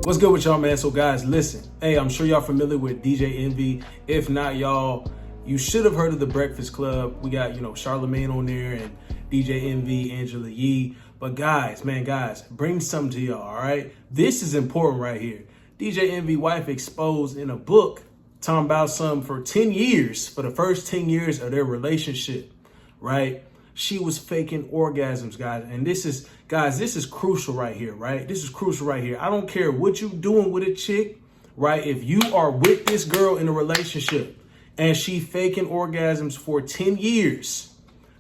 What's good with y'all, man? So guys, listen. Hey, I'm sure y'all familiar with DJ Envy. If not, y'all, you should have heard of the Breakfast Club. We got, Charlamagne on there and DJ Envy, Angela Yee. But guys, bring something to y'all, all right? This is important right here. DJ Envy wife exposed in a book talking about something for 10 years, for the first 10 years of their relationship, right? She was faking orgasms, guys. And this is crucial right here, right? This is crucial right here. I don't care what you doing with a chick, right? If you are with this girl in a relationship and she faking orgasms for 10 years,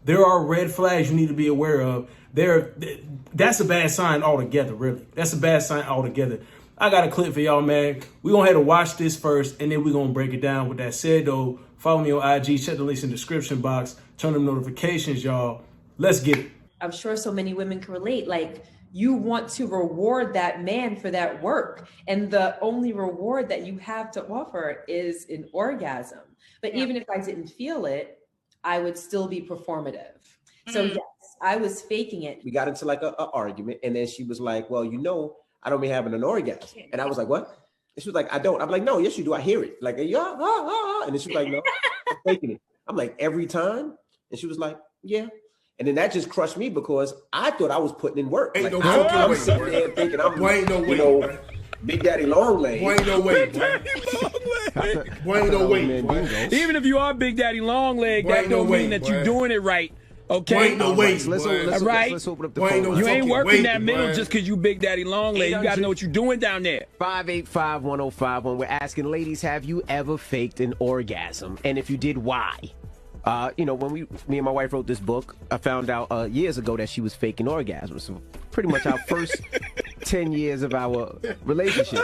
there are red flags you need to be aware of. That's a bad sign altogether, really. That's a bad sign altogether. I got a clip for y'all, man. We're going to have to watch this first, and then we're going to break it down. With that said, though, follow me on IG. Check the links in the description box. Turn on notifications, y'all. Let's get it. I'm sure so many women can relate. Like, you want to reward that man for that work. And the only reward that you have to offer is an orgasm. But even if I didn't feel it, I would still be performative. So yes, I was faking it. We got into like a argument, and then she was like, well, I don't be having an orgasm. And I was like, what? And she was like, I don't. I'm like, no, yes, you do. I hear it. Like, yeah, and then she was like, no, I'm faking it. I'm like, every time? And she was like, yeah. And then that just crushed me because I thought I was putting in work. Like, I'm sitting there thinking I'm, Big Daddy Long Leg. Boy, ain't no way. Boy, ain't no way. Even if you are Big Daddy Long Leg, that don't mean that you're doing it right. Okay. Boy, ain't no way. Let's open up the phone. You ain't working that middle just because you Big Daddy Long Leg. You got to know what you're doing down there. 585-1051. We're asking, ladies, have you ever faked an orgasm? And if you did, why? When me and my wife wrote this book, I found out years ago that she was faking orgasms. So pretty much our first 10 years of our relationship.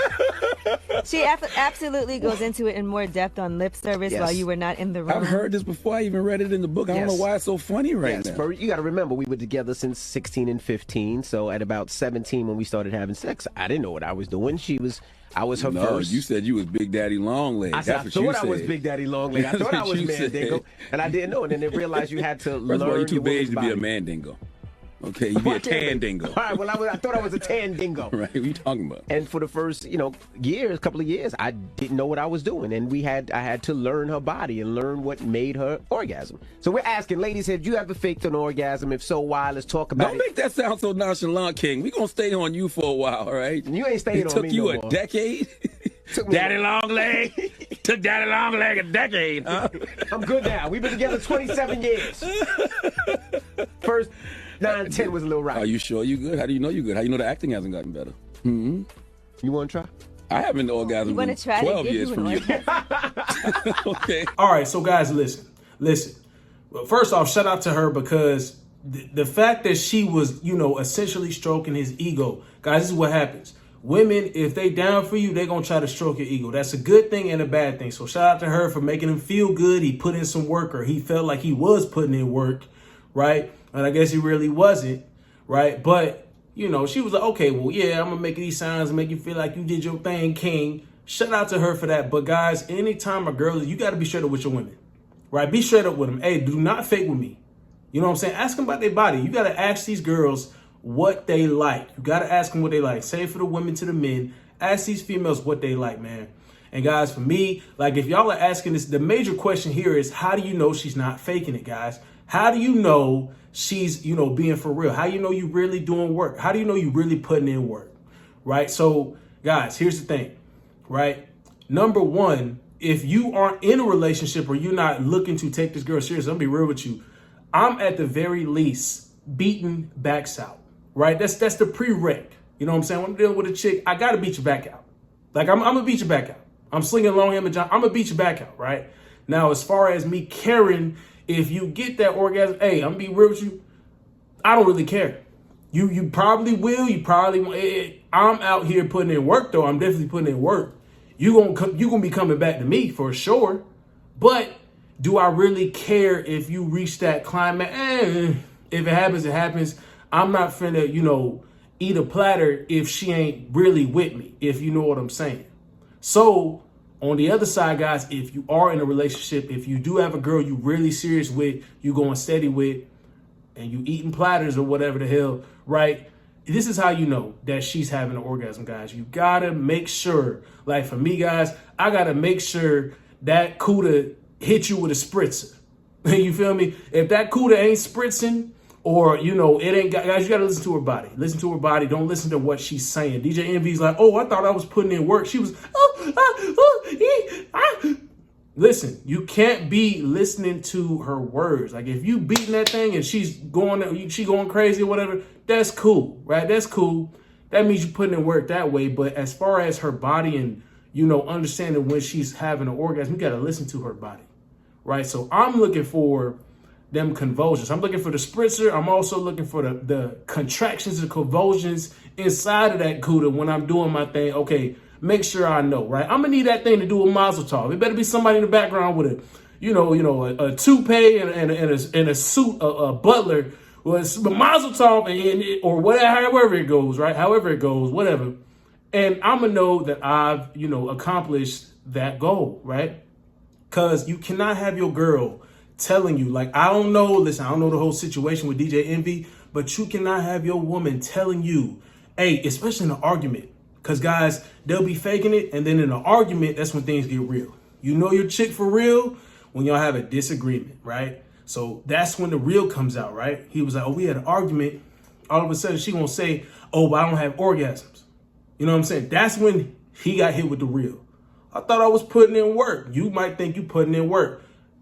She absolutely goes into it in more depth on lip service while you were not in the room. I've heard this before. I even read it in the book. I don't know why it's so funny right now. But you got to remember, we were together since 16 and 15. So at about 17 when we started having sex, I didn't know what I was doing. I was her first. You said you was Big Daddy Long Leg. I thought I was Big Daddy Long Leg. I thought I was Mandingo, and I didn't know. And then they realized you had to learn. First of all, you're too big to body. be a Mandingo. Okay, you be a tan dingo. All right, well, I thought I was a tan dingo. Right, what are you talking about? And for the first, couple of years, I didn't know what I was doing. And I had to learn her body and learn what made her orgasm. So we're asking, ladies, have you ever faked an orgasm? If so, why? Let's talk about Don't make that sound so nonchalant, King. We're going to stay on you for a while, all right? You ain't staying on me no more. It took you a decade? Daddy Long Leg? Took Daddy Long Leg a decade, huh? I'm good now. We've been together 27 years. First 9, 10 was a little rough. Are you sure you good? How do you know you good? How do you know the acting hasn't gotten better? Mm-hmm. You want to try? I haven't orgasmed in 12 years from you. Okay. All right, so guys, listen. Well, first off, shout out to her because the fact that she was, essentially stroking his ego. Guys, this is what happens. Women, if they down for you, they're going to try to stroke your ego. That's a good thing and a bad thing. So shout out to her for making him feel good. He put in some work, or he felt like he was putting in work, right? And I guess he really wasn't, right? But, she was like, okay, well, yeah, I'm going to make these sounds and make you feel like you did your thing, King. Shout out to her for that. But, guys, anytime a girl, you got to be straight up with your women, right? Be straight up with them. Hey, do not fake with me. You know what I'm saying? Ask them about their body. You got to ask these girls what they like. You got to ask them what they like. Say for the women to the men. Ask these females what they like, man. And, guys, for me, like, if y'all are asking this, the major question here is, how do you know she's not faking it, guys? How do you know she's, being for real? How do you know you really doing work? How do you know you really putting in work, right? So, guys, here's the thing, right? Number one, if you aren't in a relationship or you're not looking to take this girl serious, I'm gonna be real with you. I'm at the very least beating backs out, right? That's the prereq. You know what I'm saying? When I'm dealing with a chick, I gotta beat your back out. Like I'm gonna beat your back out. I'm slinging long hammer, John. I'm gonna beat your back out, right? Now, as far as me caring, if you get that orgasm, hey, I'm gonna be real with you, I don't really care. You probably will. You probably won't. I'm out here putting in work, though. I'm definitely putting in work. You gonna be coming back to me for sure. But do I really care if you reach that climax? If it happens, it happens. I'm not finna, eat a platter if she ain't really with me, if you know what I'm saying. So, on the other side, guys, if you are in a relationship, if you do have a girl you really serious with, you going steady with, and you eating platters or whatever the hell, right? this is how you know that she's having an orgasm, guys. You gotta make sure, like for me, guys, I gotta make sure that cooter hit you with a spritzer. You feel me? If that cooter ain't spritzing, or, you know, it ain't, guys, you gotta listen to her body. Listen to her body. Don't listen to what she's saying. DJ Envy's like, oh, I thought I was putting in work. She was, Listen, you can't be listening to her words. Like if you beating that thing and she going crazy or whatever, that's cool, right? That's cool. That means you're putting in work that way. But as far as her body and, you know, understanding when she's having an orgasm, you got to listen to her body, right? So I'm looking for them convulsions. I'm looking for the spritzer. I'm also looking for the contractions and convulsions inside of that cooter when I'm doing my thing. Okay, make sure I know, right? I'm gonna need that thing to do a mazel tov. It better be somebody in the background with a toupee and a suit, a butler with a mazel tov or whatever, however it goes, right? However it goes, whatever. And I'm gonna know that I've, you know, accomplished that goal, right? Because you cannot have your girl telling you, like, I don't know the whole situation with DJ Envy, but you cannot have your woman telling you, hey, especially in an argument, because guys, they'll be faking it, and then in an argument, that's when things get real. You know your chick for real when y'all have a disagreement, right? So that's when the real comes out, right? He was like, oh, we had an argument. All of a sudden, she gonna say, oh, but I don't have orgasms. You know what I'm saying? That's when he got hit with the real. I thought I was putting in work. You might think you putting in work.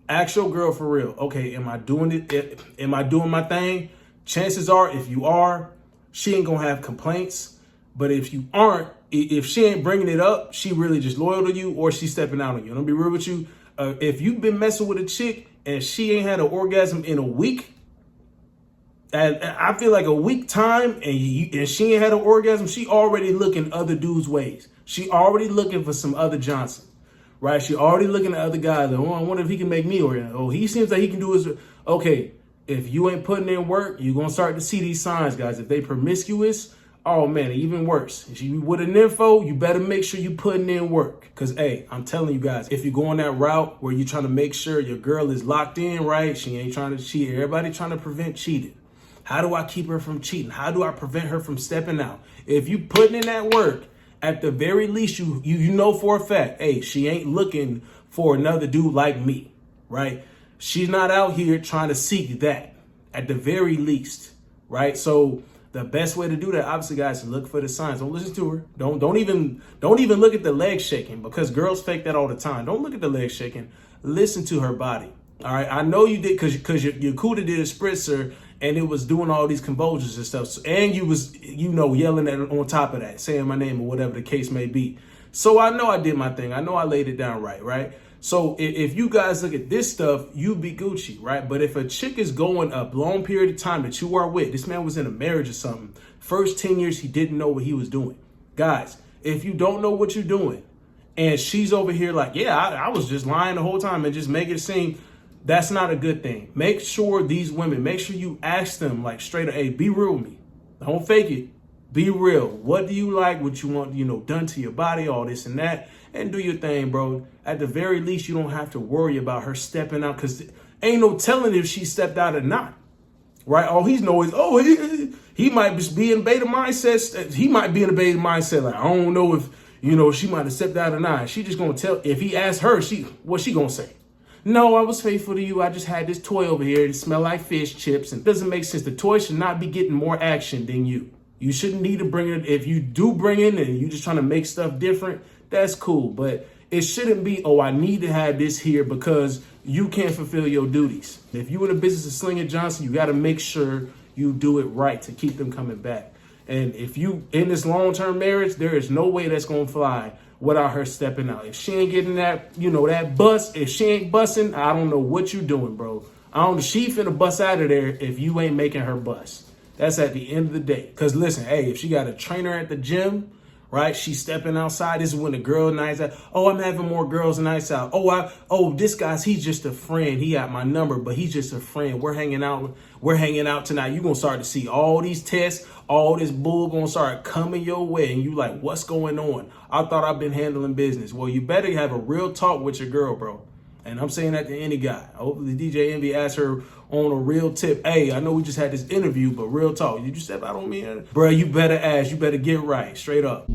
Ask your girl for real. Okay, am I doing it? Am I doing my thing? Chances are, if you are, she ain't gonna have complaints. But if you aren't, if she ain't bringing it up, she really just loyal to you or she's stepping out on you. And I'll be real with you. If you've been messing with a chick and she ain't had an orgasm in a week, and I feel like a week time and she ain't had an orgasm, she already looking other dudes' ways. She already looking for some other Johnson. Right, she already looking at other guys. Like, oh, I wonder if he can make me orgasm. Oh, he seems like he can do his. Okay, if you ain't putting in work, you're gonna start to see these signs, guys. If they promiscuous, oh man, even worse. If you with an info, you better make sure you putting in work. Cause hey, I'm telling you guys, if you're going that route where you're trying to make sure your girl is locked in, right? She ain't trying to cheat. Everybody trying to prevent cheating. How do I keep her from cheating? How do I prevent her from stepping out? If you putting in that work, at the very least, you know for a fact, hey, she ain't looking for another dude like me, right? She's not out here trying to seek that at the very least, right? So the best way to do that, obviously, guys, is look for the signs. Don't listen to her. Don't even look at the leg shaking, because girls fake that all the time. Don't look at the leg shaking. Listen to her body. All right. I know you did because your cooter did a spritzer and it was doing all these convulsions and stuff. And you was, you know, yelling at on top of that, saying my name or whatever the case may be. So I know I did my thing. I know I laid it down right? So if you guys look at this stuff, you be Gucci, right? But if a chick is going a long period of time that you are with, this man was in a marriage or something, first 10 years, he didn't know what he was doing. Guys, if you don't know what you're doing and she's over here like, yeah, I was just lying the whole time and just make it seem, that's not a good thing. Make sure these women, make sure you ask them like straight up, hey, be real with me. Don't fake it. Be real. What do you like? What you want, you know, done to your body, all this and that, and do your thing, bro. At the very least, you don't have to worry about her stepping out, because ain't no telling if she stepped out or not, right? All he's know is, oh, he might just be in beta mindset. He might be in a beta mindset. Like, I don't know if, you know, she might have stepped out or not. She just gonna tell, if he asks her, what she gonna say? No, I was faithful to you. I just had this toy over here. It smelled like fish chips. And it doesn't make sense. The toy should not be getting more action than you. You shouldn't need to bring it. If you do bring it and you just trying to make stuff different, that's cool. But it shouldn't be, oh, I need to have this here because you can't fulfill your duties. If you in the business of slinging Johnson, you got to make sure you do it right to keep them coming back. And if you in this long-term marriage, there is no way that's going to fly without her stepping out. If she ain't getting that, you know, that bus, if she ain't busting, I don't know what you doing, bro. She finna bust out of there if you ain't making her bust. That's at the end of the day. Because listen, hey, if she got a trainer at the gym, right, she's stepping outside. This is when the girl nights out. Oh, I'm having more girls nights out. This guy's, he's just a friend. He got my number, but he's just a friend. We're hanging out tonight. You're going to start to see all these tests, all this bull going to start coming your way. And you like, what's going on? I thought I've been handling business. Well, you better have a real talk with your girl, bro. And I'm saying that to any guy. Hopefully DJ Envy asks her on a real tip. Hey, I know we just had this interview, but real talk. Did you step out on me? Bruh, you better ask. You better get right. Straight up.